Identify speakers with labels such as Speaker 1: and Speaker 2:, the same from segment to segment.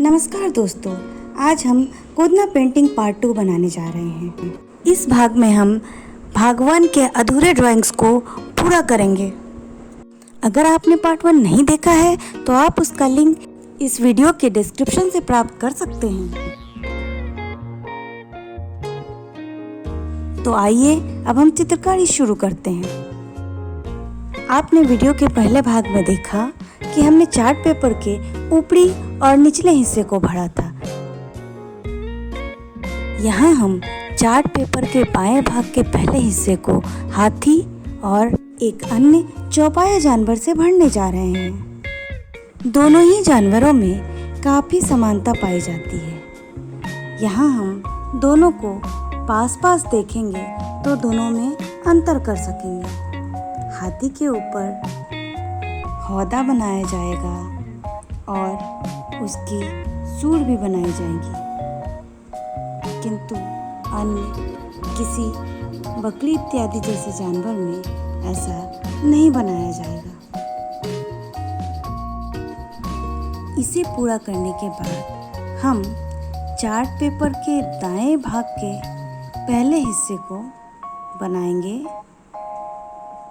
Speaker 1: नमस्कार दोस्तों, आज हम गोदना पेंटिंग पार्ट 2 बनाने जा रहे हैं। इस भाग में हम भाग 1 के अधूरे ड्राइंग्स को पूरा करेंगे। अगर आपने पार्ट 1 नहीं देखा है तो आप उसका लिंक इस वीडियो के डिस्क्रिप्शन से प्राप्त कर सकते हैं। तो आइए अब हम चित्रकारी शुरू करते हैं। आपने वीडियो के पहले भाग में देखा कि हमने चार्ट पेपर के ऊपरी और निचले हिस्से को भरा था। यहाँ हम चार्ट पेपर के बाएं भाग के पहले हिस्से को हाथी और एक अन्य चौपाया जानवर से भरने जा रहे हैं। दोनों ही जानवरों में काफ़ी समानता पाई जाती है। यहाँ हम दोनों को पास पास देखेंगे तो दोनों में अंतर कर सकेंगे। हाथी के ऊपर हौदा बनाया जाएगा और उसकी सूंड भी बनाई जाएगी, किंतु अन्य किसी बकरी इत्यादि जैसे जानवर में ऐसा नहीं बनाया जाएगा। इसे पूरा करने के बाद हम चार्ट पेपर के दाएं भाग के पहले हिस्से को बनाएंगे।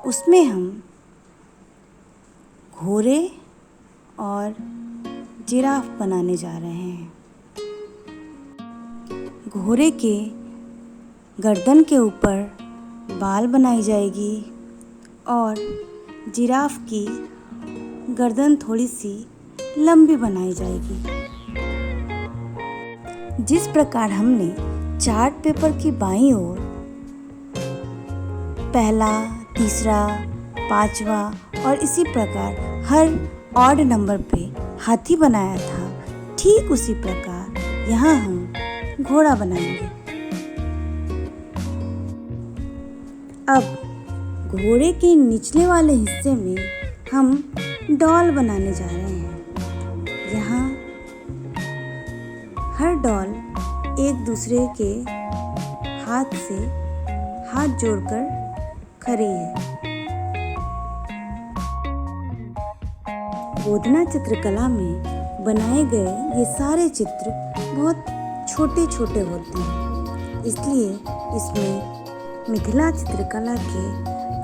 Speaker 1: उसमें हम घोड़े और जिराफ बनाने जा रहे हैं। घोड़े के गर्दन के ऊपर बाल बनाई जाएगी और जिराफ की गर्दन थोड़ी सी लंबी बनाई जाएगी। जिस प्रकार हमने चार्ट पेपर की बाईं ओर पहला, तीसरा, पांचवा और इसी प्रकार हर ऑड नंबर पे हाथी बनाया था, ठीक उसी प्रकार यहाँ हम घोड़ा बनाएंगे। अब घोड़े के निचले वाले हिस्से में हम डॉल बनाने जा रहे हैं। यहाँ हर डॉल एक दूसरे के हाथ से हाथ जोड़कर खड़ी है। गोदना चित्रकला में बनाए गए ये सारे चित्र बहुत छोटे छोटे होते हैं, इसलिए इसमें मिथिला चित्रकला के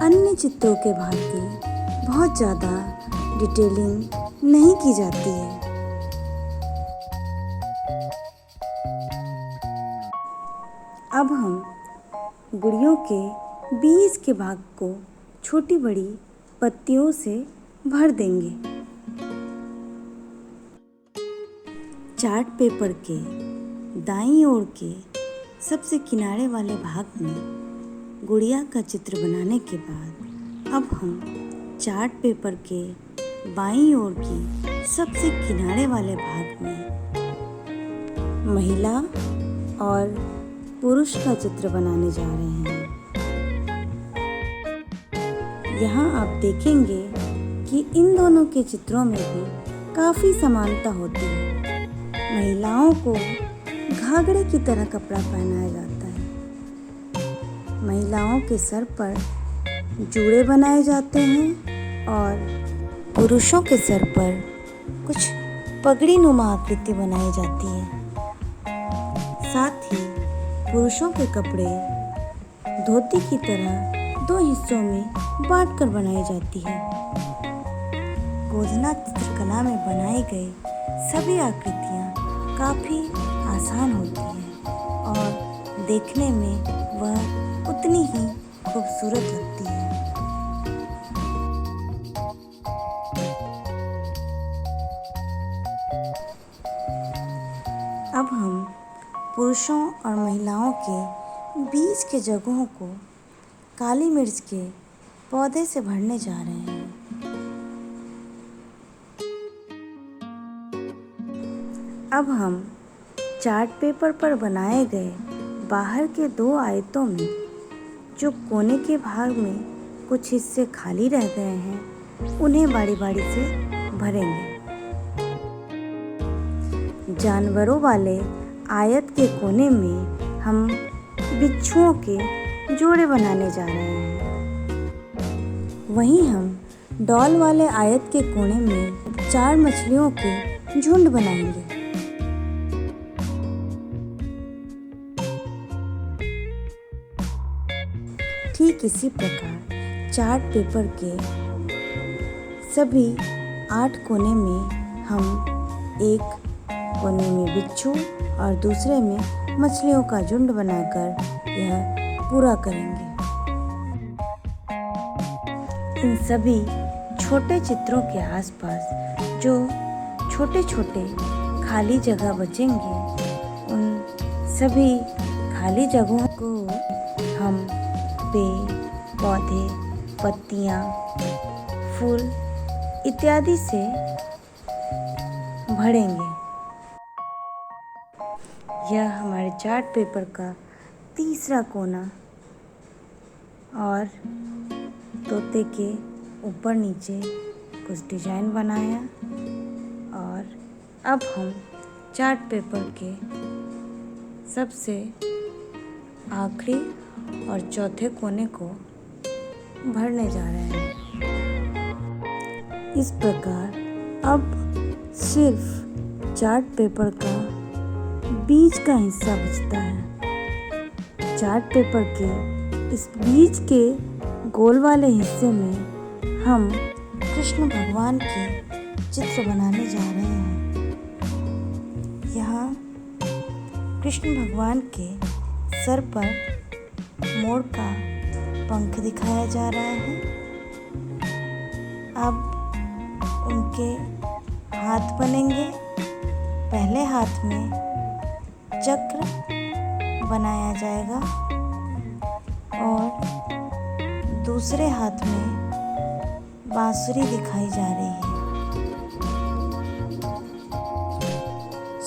Speaker 1: अन्य चित्रों के भांति बहुत ज़्यादा डिटेलिंग नहीं की जाती है। अब हम गुड़ियों के बीज के भाग को छोटी बड़ी पत्तियों से भर देंगे। चार्ट पेपर के दाईं ओर के सबसे किनारे वाले भाग में गुड़िया का चित्र बनाने के बाद अब हम चार्ट पेपर के बाईं ओर की सबसे किनारे वाले भाग में महिला और पुरुष का चित्र बनाने जा रहे हैं। यहाँ आप देखेंगे कि इन दोनों के चित्रों में भी काफ़ी समानता होती है। महिलाओं को घाघरे की तरह कपड़ा पहनाया जाता है। महिलाओं के सर पर जूड़े बनाए जाते हैं और पुरुषों के सर पर कुछ पगड़ी नुमा आकृति बनाई जाती है। साथ ही पुरुषों के कपड़े धोती की तरह दो हिस्सों में बांटकर बनाई जाती है। गोदना चित्रकला में बनाई गई सभी आकृतियाँ काफ़ी आसान होती है और देखने में वह उतनी ही खूबसूरत लगती है। अब हम पुरुषों और महिलाओं के बीच के जगहों को काली मिर्च के पौधे से भरने जा रहे हैं। अब हम चार्ट पेपर पर बनाए गए बाहर के दो आयतों में जो कोने के भाग में कुछ हिस्से खाली रह गए हैं, उन्हें बारी बारी से भरेंगे। जानवरों वाले आयत के कोने में हम बिच्छुओं के जोड़े बनाने जा रहे हैं। वहीं हम डॉल वाले आयत के कोने में 4 मछलियों के झुंड बनाएंगे। ठीक इसी प्रकार चार्ट पेपर के सभी 8 कोने में हम एक कोने में बिच्छू और दूसरे में मछलियों का झुंड बनाकर यह पूरा करेंगे। इन सभी छोटे चित्रों के आसपास जो छोटे छोटे खाली जगह बचेंगे, उन सभी खाली जगहों को हम पेड़, पौधे, पत्तियाँ, फूल इत्यादि से भरेंगे। यह हमारे चार्ट पेपर का तीसरा कोना और तोते के ऊपर नीचे कुछ डिजाइन बनाया। और अब हम चार्ट पेपर के सबसे आखिरी और चौथे कोने को भरने जा रहे हैं। इस प्रकार अब सिर्फ चार्ट पेपर का बीच का हिस्सा बचता है। चार्ट पेपर के इस बीच के गोल वाले हिस्से में हम कृष्ण भगवान के चित्र बनाने जा रहे हैं। यहाँ कृष्ण भगवान के सर पर मोर का पंख दिखाया जा रहा है। अब उनके हाथ बनेंगे। पहले हाथ में चक्र बनाया जाएगा और दूसरे हाथ में बांसुरी दिखाई जा रही है।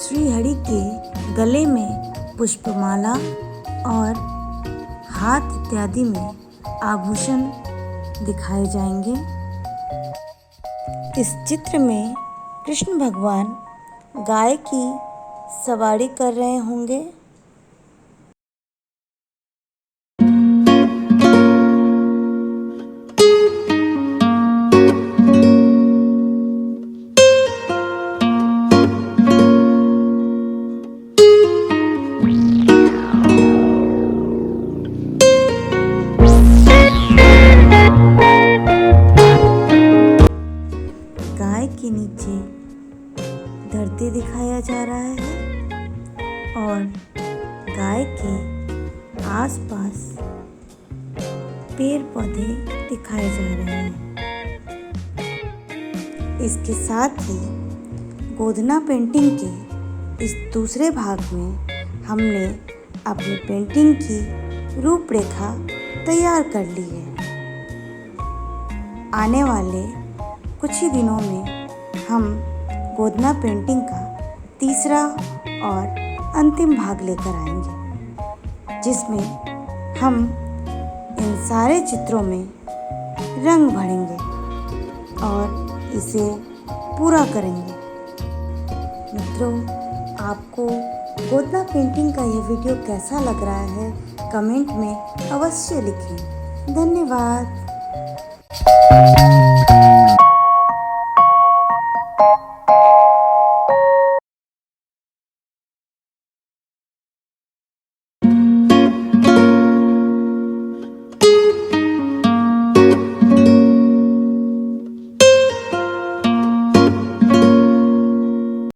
Speaker 1: श्री हरि के गले में पुष्पमाला और हाथ इत्यादि में आभूषण दिखाए जाएंगे। इस चित्र में कृष्ण भगवान गाय की सवारी कर रहे होंगे। गाय के नीचे धरती दिखाया जा रहा है और गाय के आसपास पेड़ पौधे दिखाए जा रहे हैं। इसके साथ ही गोधना पेंटिंग के इस दूसरे भाग में हमने अपनी पेंटिंग की रूपरेखा तैयार कर ली है। आने वाले कुछ ही दिनों में हम गोधना पेंटिंग का तीसरा और अंतिम भाग लेकर आएंगे, जिसमें हम इन सारे चित्रों में रंग भरेंगे और इसे पूरा करेंगे। मित्रों, आपको गोधना पेंटिंग का यह वीडियो कैसा लग रहा है, कमेंट में अवश्य लिखें। धन्यवाद।